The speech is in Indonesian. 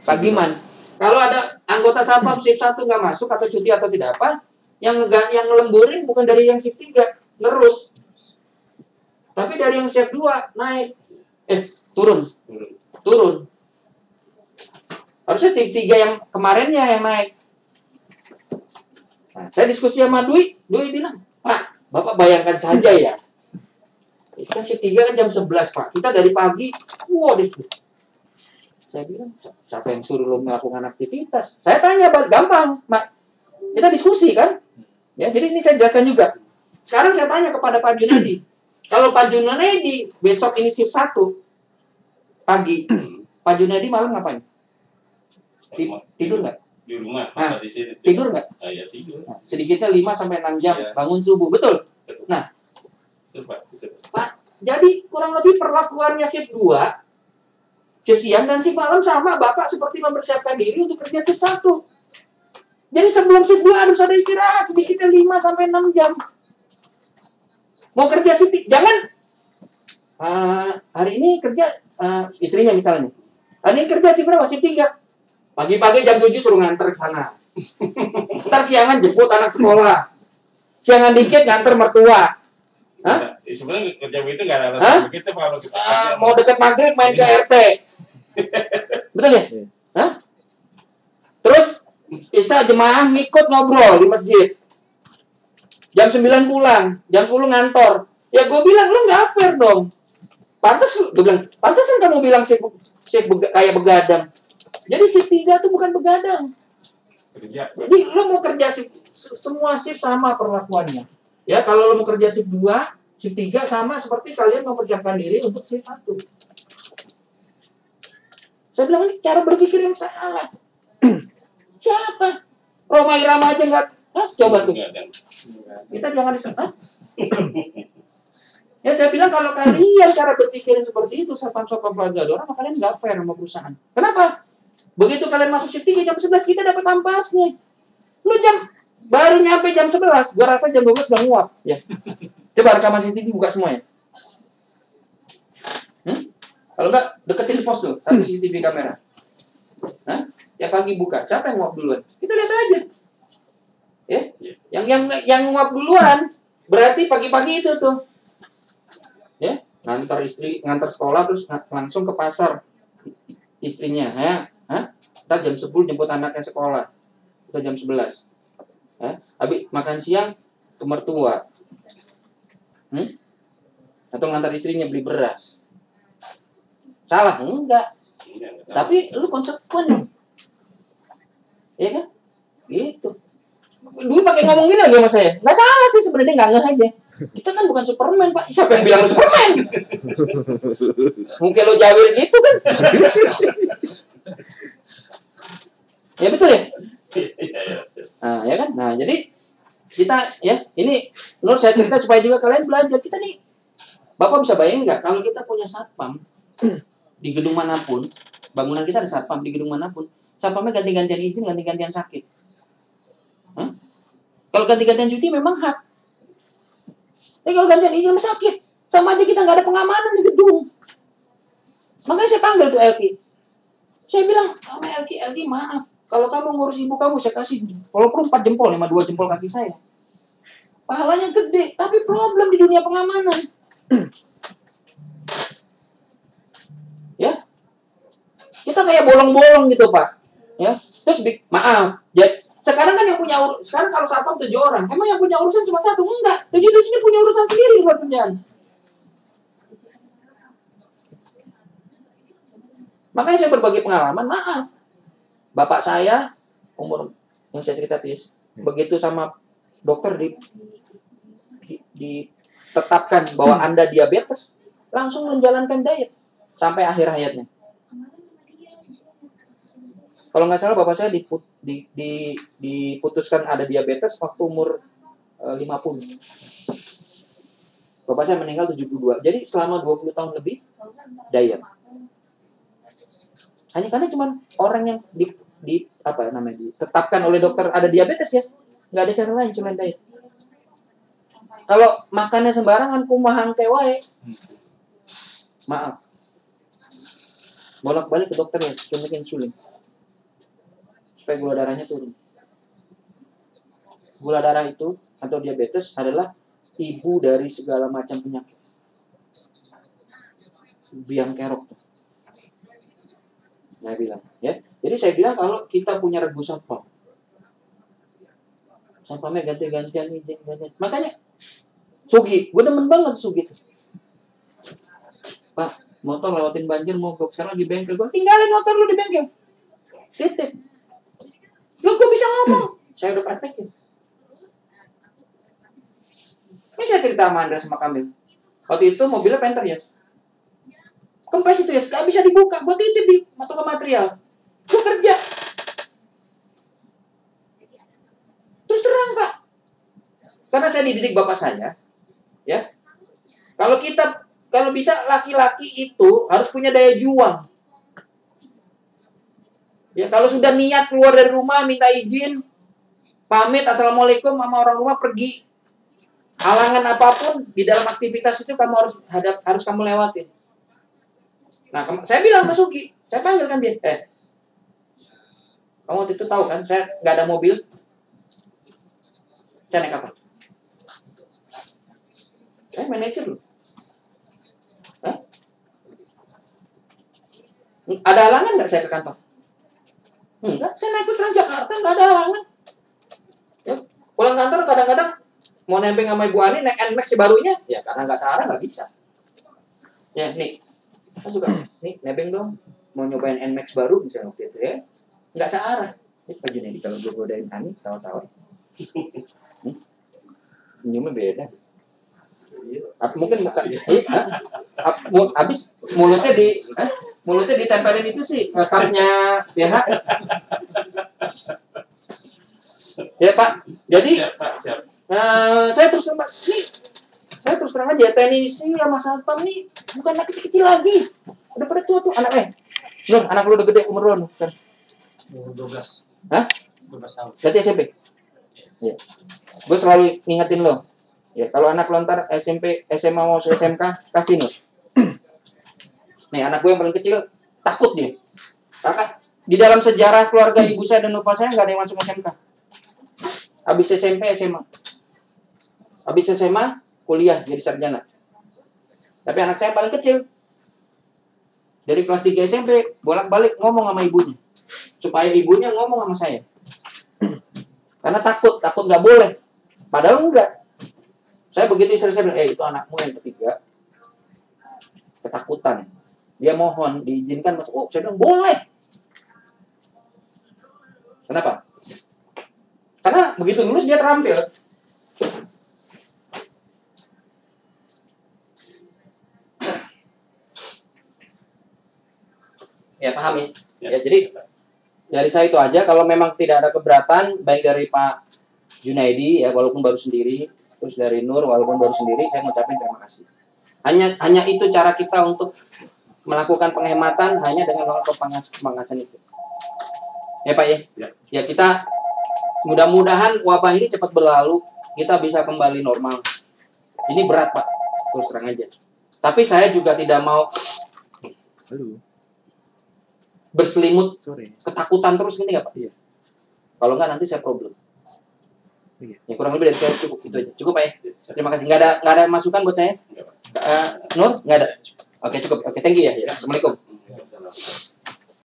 Pagiman. Kalau ada anggota satpam shift 1 nggak masuk atau cuti atau tidak apa, yang ngelemburin bukan dari yang shift 3, terus. Tapi dari yang shift 2 naik. Turun. Harusnya shift 3 yang kemarinnya yang naik. Nah, saya diskusi sama Dwi bilang, "Pak, Bapak bayangkan saja ya. Kita shift 3 kan jam 11, Pak. Kita dari pagi, saya bilang, siapa yang suruh lo melakukan aktivitas? Saya tanya, gampang, Mak. Kita diskusi kan? Ya, jadi ini saya jelaskan juga. Sekarang saya tanya kepada Pak Junedi. Kalau Pak Junedi besok ini shift 1 pagi, Pak Junedi malam ngapain? Tidur nggak? Di rumah, di sini. Tidur nggak? Ya, tidur. Nah, sedikitnya 5-6 jam, bangun subuh, betul? Nah, Pak, jadi kurang lebih perlakuannya shift 2, shift siang dan shift malam sama, Bapak seperti mempersiapkan diri untuk kerja shift 1. Jadi sebelum shift 2 harus ada istirahat sedikitnya 5-6 jam. Mau kerja shift, jangan hari ini kerja istrinya misalnya. Hari ini kerja shift berapa? Shift 3. Pagi-pagi jam 7 suruh nganter ke sana. Ntar siangan jemput anak sekolah. Siangan dikit nganter mertua. Hah? Sebenarnya kerja begitu nggak ada alasan begitu kalau kita mau dekat maghrib main ke RT. Betul ya? Hah? Terus Isya jemaah ngikut ngobrol di masjid. Jam 9 pulang, jam 10 ngantor. Ya gue bilang, lo nggak fair dong. Pantes kan kamu bilang kayak begadang. Jadi shift 3 tuh bukan begadang. Jadi lo mau kerja semua shift sama perlakuannya. Ya, kalau lo mau kerja shift 2, shift 3 sama seperti kalian mempersiapkan diri untuk shift 1. Saya bilang ini cara berpikir yang salah. Siapa? Roma Irama aja nggak? Coba tuh. Kita jangan disana. Ya saya bilang kalau kalian cara berpikir seperti itu, satpam-satpam pelajar orang, kalian nggak fair sama perusahaan. Kenapa? Begitu kalian masuk shift 3 jam 11 kita dapat ampasnya. Lu baru nyampe jam 11, gua rasa jam 12 udah nguap. Yes. Coba rekaman CCTV buka semua ya. Kalau enggak deketin pos tuh, satu CCTV kamera. Tiap pagi buka, siapa yang nguap duluan? Kita lihat aja. Ya, yang nguap duluan berarti pagi-pagi itu tuh. Ya, ngantar sekolah terus langsung ke pasar istrinya, ya. Ntar jam 10 jemput anaknya sekolah. Atau jam 11. Habis makan siang ke mertua. Atau ngantar istrinya beli beras. Salah? Enggak. Tapi lu konsekuen. Iya kan? Gitu. Dulu pakai ngomong gini lagi sama saya. Nggak salah sih sebenarnya, nggak ngeh aja. Kita kan bukan Superman, Pak. Siapa yang bilang lu Superman? Mungkin lo jawir gitu kan? Ya betul ya? Nah, ya kan? Nah, jadi kita ya, ini menurut saya cerita supaya juga kalian belajar. Kita nih, Bapak bisa bayangin nggak kalau kita punya satpam di gedung manapun, bangunan kita ada satpam di gedung manapun, satpamnya ganti-gantian izin, ganti-gantian sakit. Kalau ganti-gantian cuti memang hak. Tapi kalau gantian izin sakit, sama aja kita nggak ada pengamanan di gedung. Makanya saya panggil tuh LK. Saya bilang, sama LK, maaf. Kalau kamu ngurus ibu kamu, saya kasih walaupun 4 jempol, 2 jempol kaki saya. Pahalanya gede, tapi problem di dunia pengamanan. Ya, kita kayak bolong-bolong gitu, Pak. Ya, terus maaf. Sekarang kan yang punya sekarang kalau satpam 7 orang, emang yang punya urusan cuma 1? Enggak, 7-7-nya punya urusan sendiri di luar kerjaan. Makanya saya berbagi pengalaman, maaf. Bapak saya, umur yang saya cerita Tis, begitu sama dokter ditetapkan bahwa Anda diabetes, langsung menjalankan diet sampai akhir hayatnya. Kalau nggak salah bapak saya diputuskan ada diabetes waktu umur 50. Bapak saya meninggal 72. Jadi selama 20 tahun lebih diet. Hanya karena cuma orang yang ditetapkan oleh dokter ada diabetes ya, nggak ada cara lain selain diet. Kalau makannya sembarangan kumahan kewae, maaf, bolak-balik ke dokter ya, suntik insulin. supaya gula darahnya turun. Gula darah itu atau diabetes adalah ibu dari segala macam penyakit. Biang kerok tuh. Saya bilang, ya. Jadi saya bilang kalau kita punya regu satpam, satpamnya ganti-gantian izin. Makanya Sugi, gue demen banget Sugi. Pak, motor lewatin banjir mogok, sekarang di bengkel. Gue tinggalin motor lu di bengkel. Titip. Lu kok bisa ngomong? Saya udah praktekin. Ini saya cerita sama Andra sama Kamil. Waktu itu mobilnya Panther ya. Kempes itu ya, gak bisa dibuka. Gue titip di toko material. Gue kerja. Terus terang Pak. Karena saya dididik bapak saya, ya. Kalau bisa laki-laki itu harus punya daya juang. Ya, kalau sudah niat keluar dari rumah minta izin, pamit assalamualaikum sama orang rumah pergi. Halangan apapun di dalam aktivitas itu kamu harus kamu lewatin. Nah, saya bilang ke Sugi, saya panggil kan dia, kamu waktu itu tahu kan, saya nggak ada mobil, saya naik apa? Saya manajer loh. Ada halangan nggak saya ke kantor? Enggak, saya naik bus Transjakarta, nggak ada halangan. Ya, pulang kantor kadang-kadang mau nempel sama Ibu Ani naik NMAX barunya, ya karena nggak searah nggak bisa. Ya nih, saya suka nih nebeng dong, mau nyobain NMAX baru misalnya waktu itu ya, nggak searah. Ini baju nih kalau gue godain Ani tawa-tawa, senyumnya beda. Mungkin bukan, habis mulutnya ditempelin itu sih kapnya BH. Ya Pak, jadi saya terus terang aja, teknisi sama satpam nih bukan anak kecil lagi, udah pada tua tuh anaknya. Nur, anak lu udah gede umur lu kan? 12. Hah? 12 tahun. Berarti SMP? Ya. Gue selalu ngingetin lo. Ya, kalau anak lontar SMP, SMA mau SMK, kasih Nur. Nih, anak gue yang paling kecil takut dia. Karena di dalam sejarah keluarga ibu saya dan bapak saya nggak ada yang masuk SMK. Habis SMP, SMA. Habis SMA, kuliah jadi sarjana. Tapi anak saya paling kecil. Dari kelas 3 SMP, bolak-balik ngomong sama ibunya. Supaya ibunya ngomong sama saya. Karena takut nggak boleh. Padahal enggak. Saya begitu istri saya bilang, itu anakmu yang ketiga. Ketakutan. Dia mohon diizinkan masuk. Saya bilang, boleh. Kenapa? Karena begitu lulus dia terampil. Ya paham ya? Ya jadi dari saya itu aja. Kalau memang tidak ada keberatan, baik dari Pak Junaidi ya walaupun baru sendiri, terus dari Nur walaupun baru sendiri, saya ngucapin terima kasih. Hanya itu cara kita untuk melakukan penghematan hanya dengan melakukan pemangkasan itu. Ya Pak ya? Ya kita mudah-mudahan wabah ini cepat berlalu, kita bisa kembali normal. Ini berat Pak, terus terang aja. Tapi saya juga tidak mau berselimut ketakutan terus gini nggak Pak? Iya. Kalau nggak nanti saya problem. Iya. Ya kurang lebih dari saya cukup itu aja. Cukup Pak ya. Terima kasih. Nggak ada masukan buat saya. Nur nggak ada. Oke cukup. Oke thank you ya. Assalamualaikum.